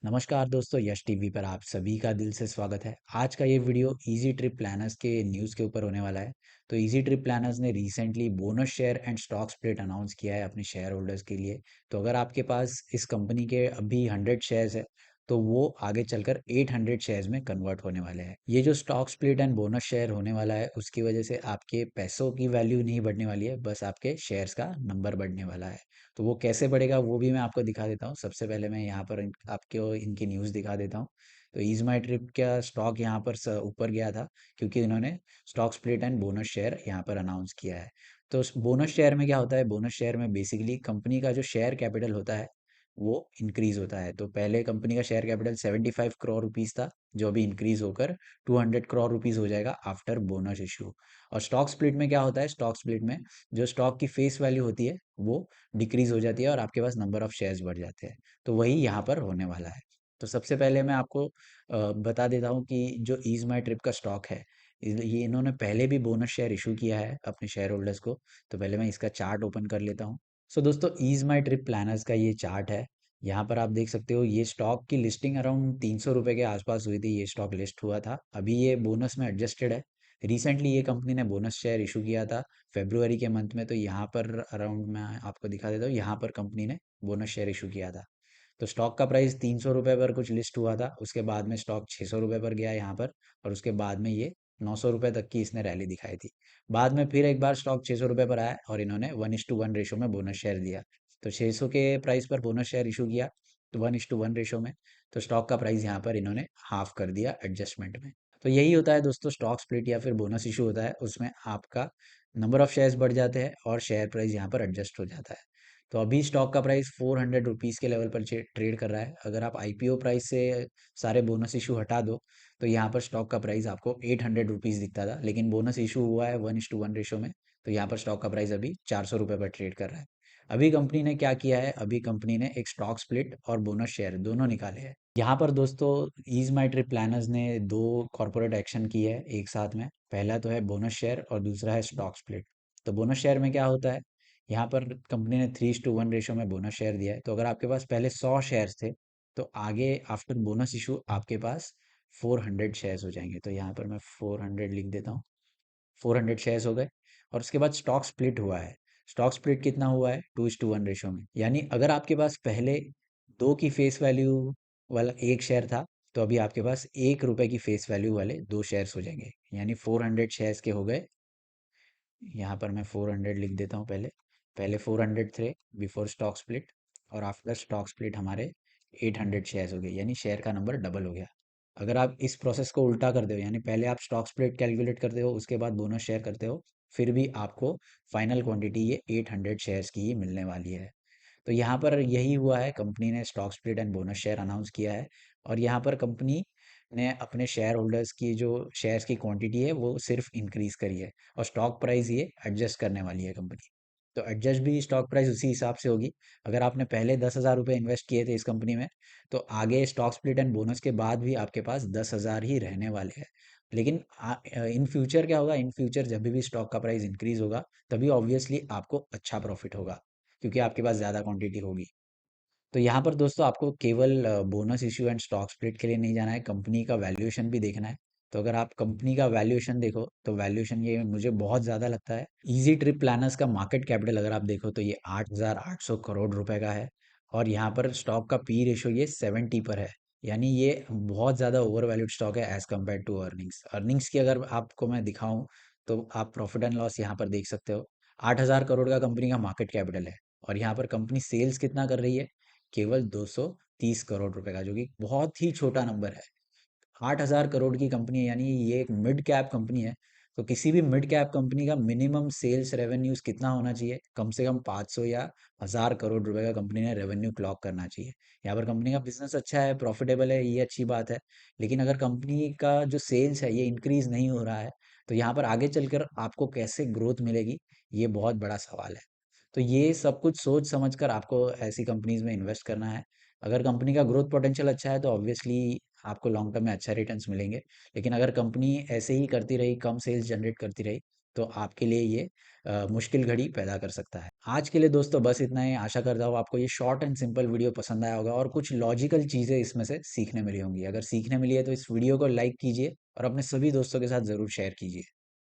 नमस्कार दोस्तों, यश टीवी पर आप सभी का दिल से स्वागत है। आज का ये वीडियो इजी ट्रिप प्लानर्स के न्यूज़ के ऊपर होने वाला है। तो इजी ट्रिप प्लानर्स ने recently bonus share and stock split announce किया है अपने शेयर होल्डर्स के लिए। तो अगर आपके पास इस कंपनी के अभी 100 शेयर्स है, तो वो आगे चलकर 800 शेयर्स में कन्वर्ट होने वाले हैं। ये जो stock split and bonus share होने वाला है, उसकी वजह से आपके पैसों की वैल्यू नहीं बढ़ने वाली है, बस आपके शेयर्स का नंबर बढ़ने वाला है। तो वो कैसे बढ़ेगा वो भी मैं आपको दिखा देता हूँ। सबसे पहले मैं यहाँ पर आपको इनकी न्यूज़ दिखा देता हूँ। तो ईज माई ट्रिप का स्टॉक यहाँ पर ऊपर गया था, क्योंकि इन्होंने stock split and bonus share यहाँ पर अनाउंस किया है। तो बोनस शेयर में क्या होता है? बोनस शेयर में बेसिकली कंपनी का जो शेयर कैपिटल होता है वो इंक्रीज होता है। तो पहले कंपनी का शेयर कैपिटल 75 करोड़ रुपीस था, जो अभी इंक्रीज होकर 200 करोड़ रुपीस हो जाएगा आफ्टर बोनस इशू। और स्टॉक स्प्लिट में क्या होता है? स्टॉक स्प्लिट में जो स्टॉक की फेस वैल्यू होती है वो डिक्रीज हो जाती है और आपके पास नंबर ऑफ शेयर्स बढ़ जाते हैं। तो वही यहाँ पर होने वाला है। तो सबसे पहले मैं आपको बता देता हूँ कि जो ईज माई ट्रिप का स्टॉक है, ये इन्होंने पहले भी बोनस शेयर इशू किया है अपने शेयर होल्डर्स को। तो पहले मैं इसका चार्ट ओपन कर लेता हूँ। सो दोस्तों, ईज माई ट्रिप प्लानर्स का ये चार्ट है। यहाँ पर आप देख सकते हो, ये स्टॉक की लिस्टिंग अराउंड 300 रुपये के आसपास हुई थी। ये स्टॉक लिस्ट हुआ था, अभी ये बोनस में एडजस्टेड है। रिसेंटली ये कंपनी ने बोनस शेयर इशू किया था फेब्रुवरी के मंथ में। तो यहाँ पर अराउंड मैं आपको दिखा देता हूँ, यहाँ पर कंपनी ने बोनस शेयर इशू किया था। तो स्टॉक का प्राइस 300 रुपये पर कुछ लिस्ट हुआ था, उसके बाद में स्टॉक 600 रुपये पर गया यहाँ पर, और उसके बाद में ये 900 रुपये तक की इसने रैली दिखाई थी। बाद में फिर एक बार स्टॉक 600 रुपये पर आया और इन्होंने 1:1 रेशो में बोनस शेयर दिया। तो 600 के प्राइस पर बोनस शेयर इशू किया, तो 1:1 रेशो में। तो स्टॉक का प्राइस यहाँ पर इन्होंने हाफ कर दिया एडजस्टमेंट में। तो यही होता है दोस्तों, स्टॉक स्प्लिट या फिर बोनस इशू होता है, उसमें आपका नंबर ऑफ शेयर्स बढ़ जाते हैं और शेयर प्राइस यहाँ पर एडजस्ट हो जाता है। तो अभी स्टॉक का प्राइस 400 रुपीज़ के लेवल पर ट्रेड कर रहा है। अगर आप आईपीओ प्राइस से सारे बोनस इशू हटा दो, तो यहाँ पर स्टॉक का प्राइस आपको 800 रुपीज़ दिखता था, लेकिन बोनस इशू हुआ है 1:1 रेशो में। तो यहाँ पर स्टॉक का प्राइस अभी 400 रुपये पर ट्रेड कर रहा है। अभी कंपनी ने क्या किया है? अभी कंपनी ने एक स्टॉक स्प्लिट और बोनस शेयर दोनों निकाले हैं। यहाँ पर दोस्तों, ईज माई ट्रिप प्लानर्स ने दो कॉर्पोरेट एक्शन की है एक साथ में। पहला तो है बोनस शेयर और दूसरा है स्टॉक स्प्लिट। तो बोनस शेयर में क्या होता है? यहाँ पर कंपनी ने 3:1 रेशो में बोनस शेयर दिया है। तो अगर आपके पास पहले 100 शेयर्स थे, तो आगे आफ्टर बोनस इशू आपके पास 400 शेयर्स हो जाएंगे। तो यहाँ पर मैं 400 लिख देता हूँ। 400 शेयर्स हो गए। और उसके बाद स्टॉक स्प्लिट हुआ है। स्टॉक स्प्लिट कितना हुआ है? 2:1 रेशो में। यानी अगर आपके पास पहले 2 की फेस वैल्यू वाला एक शेयर था, तो अभी आपके पास 1 रुपए की फेस वैल्यू वाले दो शेयर्स हो जाएंगे। यानी 400 शेयर्स के हो गए। यहाँ पर मैं 400 लिख देता हूँ। पहले पहले 400 थे बिफोर स्टॉक स्प्लिट, और आफ्टर स्टॉक स्प्लिट हमारे 800 शेयर्स हो गए, यानी शेयर का नंबर डबल हो गया। अगर आप इस प्रोसेस को उल्टा कर दो, यानी पहले आप स्टॉक स्प्लिट कैलकुलेट करते हो, उसके बाद बोनस शेयर करते हो, फिर भी आपको फाइनल क्वांटिटी ये 800 शेयर्स की ही मिलने वाली है। तो यहाँ पर यही हुआ है, कंपनी ने stock split and bonus share announce किया है। और यहाँ पर कंपनी ने अपने शेयर होल्डर्स की जो शेयर्स की क्वांटिटी है वो सिर्फ इंक्रीज करी है, और स्टॉक प्राइस ये एडजस्ट करने वाली है कंपनी। तो एडजस्ट भी स्टॉक प्राइस उसी हिसाब से होगी। अगर आपने पहले 10,000 रुपये इन्वेस्ट किए थे इस कंपनी में, तो आगे स्टॉक स्प्लिट एंड बोनस के बाद भी आपके पास 10,000 ही रहने वाले हैं। लेकिन इन फ्यूचर क्या होगा? इन फ्यूचर जब भी स्टॉक का प्राइस इंक्रीज होगा, तभी ऑब्वियसली आपको अच्छा प्रॉफिट होगा, क्योंकि आपके पास ज़्यादा क्वांटिटी होगी। तो यहाँ पर दोस्तों, आपको केवल bonus issue and stock split के लिए नहीं जाना है, कंपनी का वैल्यूएशन भी देखना है। तो अगर आप कंपनी का वैल्यूएशन देखो, तो वैल्यूएशन ये मुझे बहुत ज़्यादा लगता है। इजी ट्रिप प्लानर्स का मार्केट कैपिटल अगर आप देखो, तो ये 8,800 करोड़ रुपए का है। और यहाँ पर स्टॉक का पी रेशो ये 70 पर है। यानी ये बहुत ज़्यादा ओवर वैल्यूड स्टॉक है as compare to earnings. Earnings की अगर आपको मैं दिखाऊं, तो आप प्रॉफिट एंड लॉस यहाँ पर देख सकते हो। 8,000 करोड़ का कंपनी का मार्केट कैपिटल है, और यहाँ पर कंपनी सेल्स कितना कर रही है? केवल 230 करोड़ रुपए का, जो कि बहुत ही छोटा नंबर है। 8,000 करोड़ की कंपनी है, यानी ये एक मिड कैप कंपनी है। तो किसी भी मिड कैप कंपनी का मिनिमम सेल्स रेवेन्यूज कितना होना चाहिए? कम से कम 500 या 1,000 करोड़ रुपए का कंपनी ने रेवेन्यू क्लॉक करना चाहिए। यहाँ पर कंपनी का बिजनेस अच्छा है, प्रॉफिटेबल है, ये अच्छी बात है। लेकिन अगर कंपनी का जो सेल्स है ये इंक्रीज नहीं हो रहा है, तो यहाँ पर आगे चलकर आपको कैसे ग्रोथ मिलेगी, ये बहुत बड़ा सवाल है। तो ये सब कुछ सोच समझ कर आपको ऐसी कंपनीज में इन्वेस्ट करना है। अगर कंपनी का ग्रोथ पोटेंशियल अच्छा है, तो ऑब्वियसली आपको लॉन्ग टर्म में अच्छा रिटर्न्स मिलेंगे। लेकिन अगर कंपनी ऐसे ही करती रही, कम सेल्स जनरेट करती रही, तो आपके लिए ये मुश्किल घड़ी पैदा कर सकता है। आज के लिए दोस्तों बस इतना ही। आशा करता हूँ आपको ये शॉर्ट एंड सिंपल वीडियो पसंद आया होगा और कुछ लॉजिकल चीज़ें इसमें से सीखने मिली होंगी। अगर सीखने मिली है तो इस वीडियो को लाइक कीजिए और अपने सभी दोस्तों के साथ ज़रूर शेयर कीजिए।